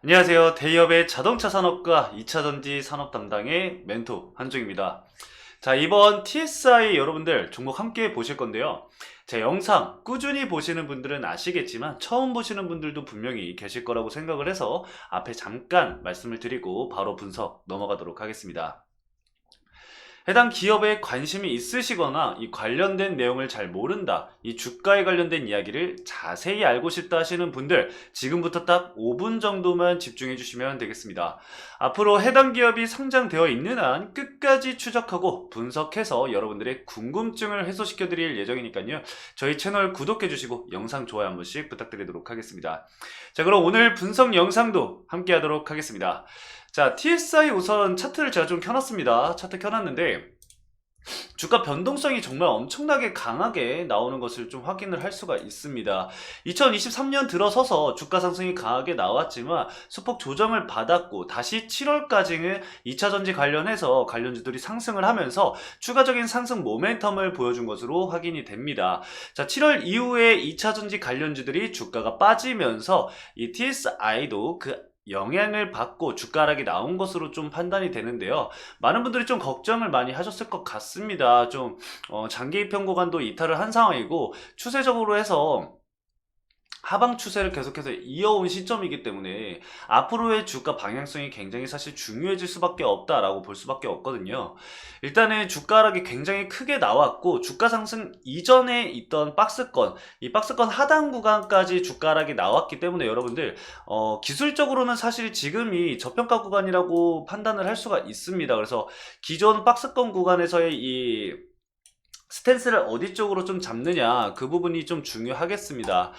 안녕하세요. 대기업의 자동차 산업과 2차전지 산업 담당의 멘토 한중입니다. 자, 이번 TSI 여러분들 종목 함께 보실 건데요. 제 영상 꾸준히 보시는 분들은 아시겠지만 처음 보시는 분들도 분명히 계실 거라고 생각을 해서 앞에 잠깐 말씀을 드리고 바로 분석 넘어가도록 하겠습니다. 해당 기업에 관심이 있으시거나 이 관련된 내용을 잘 모른다, 이 주가에 관련된 이야기를 자세히 알고 싶다 하시는 분들, 지금부터 딱 5분 정도만 집중해 주시면 되겠습니다. 앞으로 해당 기업이 상장되어 있는 한 끝까지 추적하고 분석해서 여러분들의 궁금증을 해소시켜 드릴 예정이니까요. 저희 채널 구독해 주시고 영상 좋아요 한 번씩 부탁드리도록 하겠습니다. 자, 그럼 오늘 분석 영상도 함께 하도록 하겠습니다. 자, TSI 우선 차트를 제가 좀 켜놨습니다. 차트 켜놨는데 주가 변동성이 정말 엄청나게 강하게 나오는 것을 좀 확인을 할 수가 있습니다. 2023년 들어서서 주가 상승이 강하게 나왔지만 소폭 조정을 받았고 다시 7월까지는 2차전지 관련해서 관련주들이 상승을 하면서 추가적인 상승 모멘텀을 보여준 것으로 확인이 됩니다. 자, 7월 이후에 2차전지 관련주들이 주가가 빠지면서 이 TSI도 그 영향을 받고 주가 하락이 나온 것으로 좀 판단이 되는데요. 많은 분들이 좀 걱정을 많이 하셨을 것 같습니다. 좀 장기 입형 구간도 이탈을 한 상황이고 추세적으로 해서 하방 추세를 계속해서 이어온 시점이기 때문에 앞으로의 주가 방향성이 굉장히 사실 중요해질 수밖에 없다라고 볼 수밖에 없거든요. 일단은 주가 하락이 굉장히 크게 나왔고 주가 상승 이전에 있던 박스권, 이 박스권 하단 구간까지 주가 하락이 나왔기 때문에 여러분들 기술적으로는 사실 지금이 저평가 구간이라고 판단을 할 수가 있습니다. 그래서 기존 박스권 구간에서의 이 스탠스를 어디 쪽으로 좀 잡느냐, 그 부분이 좀 중요하겠습니다.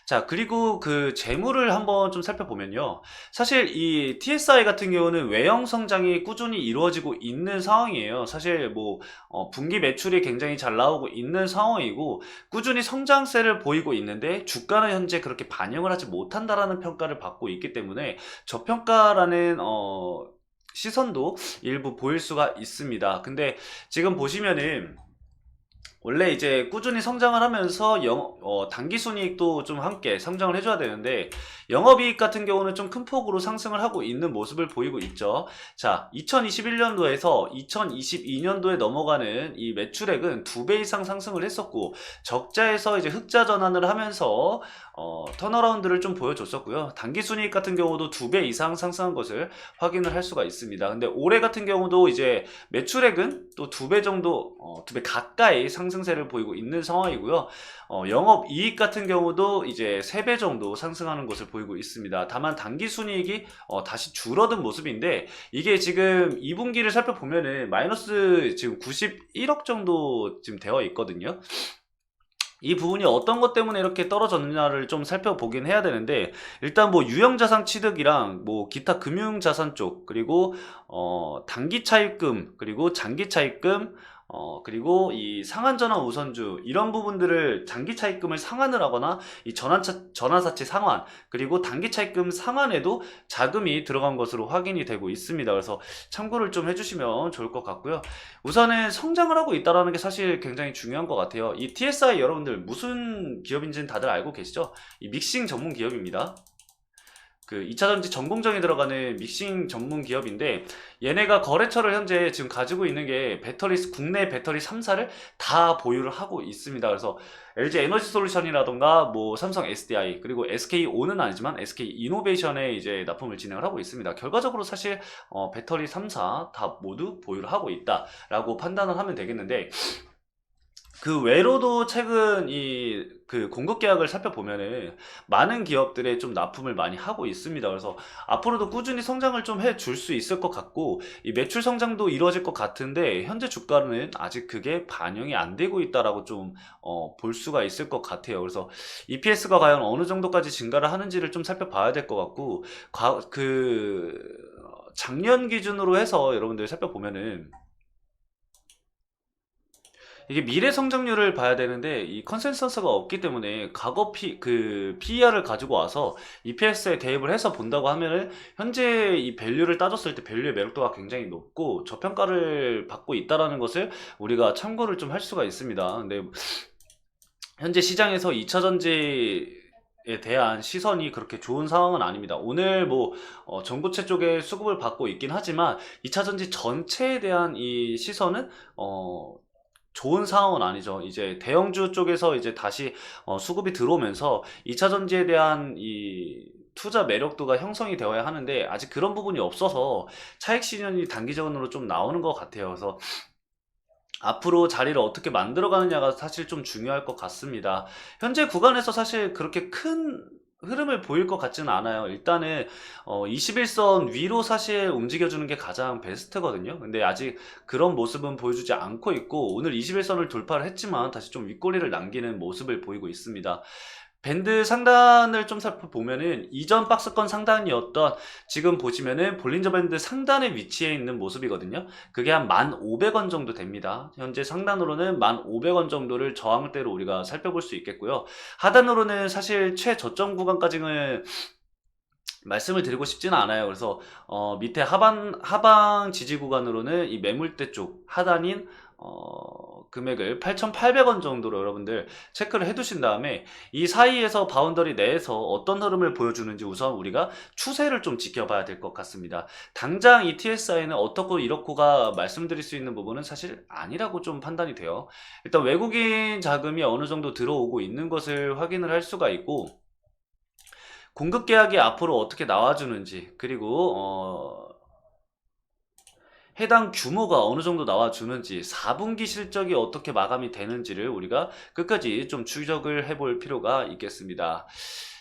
자, 그리고 그 재물을 한번 좀 살펴보면요. 사실 이 TSI 같은 경우는 외형 성장이 꾸준히 이루어지고 있는 상황이에요. 사실 뭐 분기 매출이 굉장히 잘 나오고 있는 상황이고 꾸준히 성장세를 보이고 있는데 주가는 현재 그렇게 반영을 하지 못한다라는 평가를 받고 있기 때문에 저평가라는 시선도 일부 보일 수가 있습니다. 근데 지금 보시면은 원래 이제 꾸준히 성장을 하면서 단기 순이익도 좀 함께 성장을 해줘야 되는데 영업이익 같은 경우는 좀 큰 폭으로 상승을 하고 있는 모습을 보이고 있죠. 자, 2021년도에서 2022년도에 넘어가는 이 매출액은 2배 이상 상승을 했었고 적자에서 이제 흑자 전환을 하면서 턴어라운드를 좀 보여줬었고요. 단기 순이익 같은 경우도 2배 이상 상승한 것을 확인을 할 수가 있습니다. 근데 올해 같은 경우도 이제 매출액은 또 2배 정도, 2배 가까이 상승세를 보이고 있는 상황이고요. 영업 이익 같은 경우도 이제 3배 정도 상승하는 것을 보이고 있습니다. 다만 단기 순이익이 다시 줄어든 모습인데 이게 지금 2분기를 살펴보면은 마이너스 지금 91억 정도 지금 되어 있거든요. 이 부분이 어떤 것 때문에 이렇게 떨어졌느냐를 좀 살펴보긴 해야 되는데 일단 뭐 유형자산 취득이랑 뭐 기타 금융자산 쪽 그리고 단기 차입금 그리고 장기 차입금 그리고 이 상한전환 우선주 이런 부분들을 장기 차입금을 상환을 하거나 이 전환사채 상환 그리고 단기 차입금 상환에도 자금이 들어간 것으로 확인이 되고 있습니다. 그래서 참고를 좀 해주시면 좋을 것 같고요. 우선은 성장을 하고 있다는 게 사실 굉장히 중요한 것 같아요. 이 TSI 여러분들 무슨 기업인지는 다들 알고 계시죠? 이 믹싱 전문 기업입니다. 그 2차전지 전공정에 들어가는 믹싱 전문 기업인데 얘네가 거래처를 현재 지금 가지고 있는 게 국내 배터리 3사를 다 보유를 하고 있습니다. 그래서 LG 에너지 솔루션이라던가 뭐 삼성 SDI 그리고 SK온은 아니지만 SK 이노베이션에 이제 납품을 진행을 하고 있습니다. 결과적으로 사실 배터리 3사 다 모두 보유를 하고 있다라고 판단을 하면 되겠는데 그 외로도 최근 이 그 공급 계약을 살펴보면은 많은 기업들에 좀 납품을 많이 하고 있습니다. 그래서 앞으로도 꾸준히 성장을 좀 해줄 수 있을 것 같고 이 매출 성장도 이루어질 것 같은데 현재 주가는 아직 그게 반영이 안 되고 있다라고 좀 볼 수가 있을 것 같아요. 그래서 EPS가 과연 어느 정도까지 증가를 하는지를 좀 살펴봐야 될 것 같고 작년 기준으로 해서 여러분들 살펴보면은 이게 미래 성장률을 봐야 되는데 이 컨센서스가 없기 때문에 과거 PER을 가지고 와서 EPS에 대입을 해서 본다고 하면은 현재 이 밸류를 따졌을 때 밸류의 매력도가 굉장히 높고 저평가를 받고 있다라는 것을 우리가 참고를 좀 할 수가 있습니다. 근데 현재 시장에서 2차전지 에 대한 시선이 그렇게 좋은 상황은 아닙니다. 오늘 뭐 전고체 쪽에 수급을 받고 있긴 하지만 2차전지 전체에 대한 이 시선은 좋은 상황은 아니죠. 이제 대형주 쪽에서 이제 다시 수급이 들어오면서 2차 전지에 대한 이 투자 매력도가 형성이 되어야 하는데 아직 그런 부분이 없어서 차익 실현이 단기적으로 좀 나오는 것 같아요. 그래서 앞으로 자리를 어떻게 만들어가느냐가 사실 좀 중요할 것 같습니다. 현재 구간에서 사실 그렇게 큰 흐름을 보일 것 같지는 않아요. 일단은 21선 위로 사실 움직여주는 게 가장 베스트거든요. 근데 아직 그런 모습은 보여주지 않고 있고 오늘 21선을 돌파를 했지만 다시 좀 윗꼬리를 남기는 모습을 보이고 있습니다. 밴드 상단을 좀 살펴보면은 이전 박스권 상단이었던 지금 보시면은 볼린저 밴드 상단에 위치해 있는 모습이거든요. 그게 한 1,500원 정도 됩니다. 현재 상단으로는 1,500원 정도를 저항대로 우리가 살펴볼 수 있겠고요. 하단으로는 사실 최저점 구간까지는 말씀을 드리고 싶지는 않아요. 그래서 밑에 하방 지지 구간으로는 이 매물대 쪽 하단인 금액을 8,800원 정도로 여러분들 체크를 해두신 다음에 이 사이에서 바운더리 내에서 어떤 흐름을 보여주는지 우선 우리가 추세를 좀 지켜봐야 될 것 같습니다. 당장 이 TSI는 어떻고 이렇고가 말씀드릴 수 있는 부분은 사실 아니라고 좀 판단이 돼요. 일단 외국인 자금이 어느 정도 들어오고 있는 것을 확인을 할 수가 있고 공급 계약이 앞으로 어떻게 나와주는지 그리고 해당 규모가 어느 정도 나와주는지 4분기 실적이 어떻게 마감이 되는지를 우리가 끝까지 좀 추적을 해볼 필요가 있겠습니다.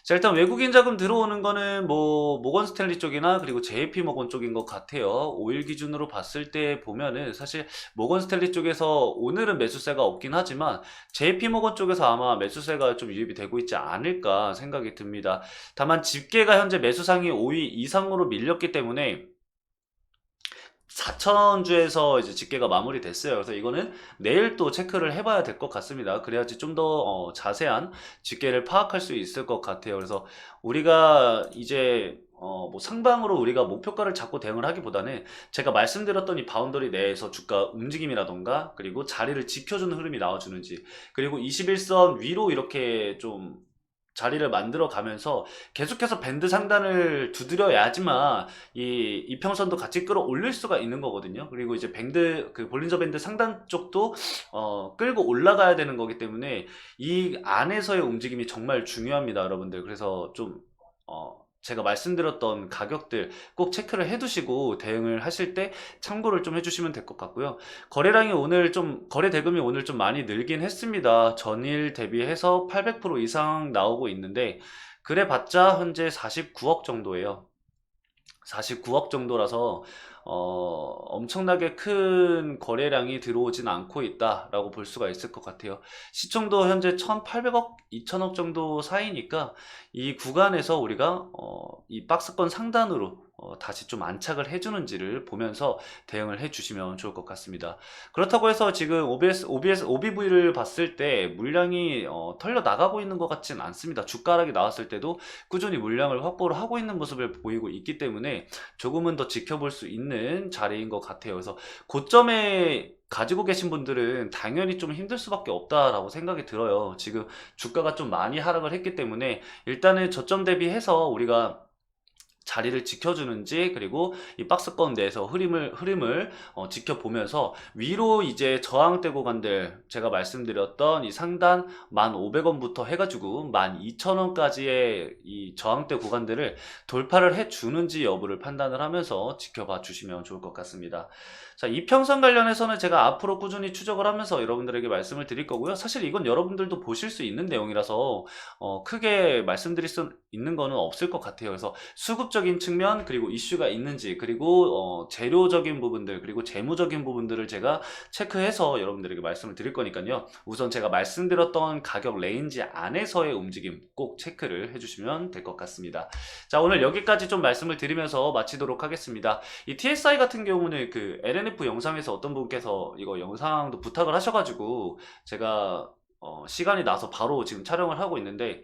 자, 일단 외국인 자금 들어오는 거는 뭐 모건 스탠리 쪽이나 그리고 JP 모건 쪽인 것 같아요. 5일 기준으로 봤을 때 보면은 사실 모건 스탠리 쪽에서 오늘은 매수세가 없긴 하지만 JP 모건 쪽에서 아마 매수세가 좀 유입이 되고 있지 않을까 생각이 듭니다. 다만 집계가 현재 매수상이 5위 이상으로 밀렸기 때문에 4천주에서 이제 집계가 마무리됐어요. 그래서 이거는 내일 또 체크를 해봐야 될 것 같습니다. 그래야지 좀 더 자세한 집계를 파악할 수 있을 것 같아요. 그래서 우리가 이제 뭐 상방으로 우리가 목표가를 잡고 대응을 하기보다는 제가 말씀드렸던 이 바운더리 내에서 주가 움직임이라던가 그리고 자리를 지켜주는 흐름이 나와주는지 그리고 21선 위로 이렇게 좀 자리를 만들어 가면서 계속해서 밴드 상단을 두드려야지만 이 이평선도 같이 끌어올릴 수가 있는 거거든요. 그리고 이제 밴드 그 볼린저 밴드 상단 쪽도 끌고 올라가야 되는 거기 때문에 이 안에서의 움직임이 정말 중요합니다, 여러분들. 그래서 좀 제가 말씀드렸던 가격들 꼭 체크를 해두시고 대응을 하실 때 참고를 좀 해주시면 될 것 같고요. 거래량이 오늘 좀 거래 대금이 오늘 좀 많이 늘긴 했습니다. 전일 대비해서 800% 이상 나오고 있는데 그래봤자 현재 49억 정도예요. 49억 정도라서 엄청나게 큰 거래량이 들어오진 않고 있다라고 볼 수가 있을 것 같아요. 시총도 현재 1,800억, 2,000억 정도 사이니까 이 구간에서 우리가 이 박스권 상단으로 다시 좀 안착을 해주는지를 보면서 대응을 해주시면 좋을 것 같습니다. 그렇다고 해서 지금 OBV를 봤을 때 물량이 털려 나가고 있는 것 같지는 않습니다. 주가락이 나왔을 때도 꾸준히 물량을 확보를 하고 있는 모습을 보이고 있기 때문에 조금은 더 지켜볼 수 있는 자리인 것 같아요. 그래서 고점에 가지고 계신 분들은 당연히 좀 힘들 수밖에 없다라고 생각이 들어요. 지금 주가가 좀 많이 하락을 했기 때문에 일단은 저점 대비해서 우리가 자리를 지켜주는지 그리고 이 박스권 내에서 흐름을 지켜보면서 위로 이제 저항대 구간들 제가 말씀드렸던 이 상단 1,500원부터 해가지고 12,000원까지의 이 저항대 구간들을 돌파를 해주는지 여부를 판단을 하면서 지켜봐 주시면 좋을 것 같습니다. 자, 이평선 관련해서는 제가 앞으로 꾸준히 추적을 하면서 여러분들에게 말씀을 드릴 거고요. 사실 이건 여러분들도 보실 수 있는 내용이라서 크게 말씀드릴 수 있는 거는 없을 것 같아요. 그래서 수급적인 측면 그리고 이슈가 있는지 그리고 재료적인 부분들 그리고 재무적인 부분들을 제가 체크해서 여러분들에게 말씀을 드릴 거니까요. 우선 제가 말씀드렸던 가격 레인지 안에서의 움직임 꼭 체크를 해주시면 될 것 같습니다. 자, 오늘 여기까지 좀 말씀을 드리면서 마치도록 하겠습니다. 이 TSI 같은 경우는 그 LNF 영상에서 어떤 분께서 이거 영상도 부탁을 하셔가지고 제가 시간이 나서 바로 지금 촬영을 하고 있는데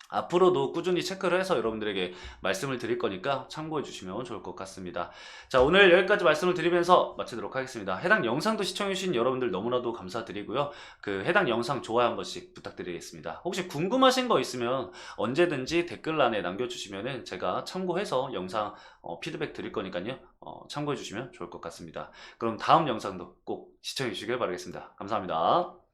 앞으로도 꾸준히 체크를 해서 여러분들에게 말씀을 드릴 거니까 참고해 주시면 좋을 것 같습니다. 자, 오늘 여기까지 말씀을 드리면서 마치도록 하겠습니다. 해당 영상도 시청해 주신 여러분들 너무나도 감사드리고요. 그 해당 영상 좋아요 한 번씩 부탁드리겠습니다. 혹시 궁금하신 거 있으면 언제든지 댓글란에 남겨주시면은 제가 참고해서 영상 피드백 드릴 거니까요. 참고해 주시면 좋을 것 같습니다. 그럼 다음 영상도 꼭 시청해 주시길 바라겠습니다. 감사합니다.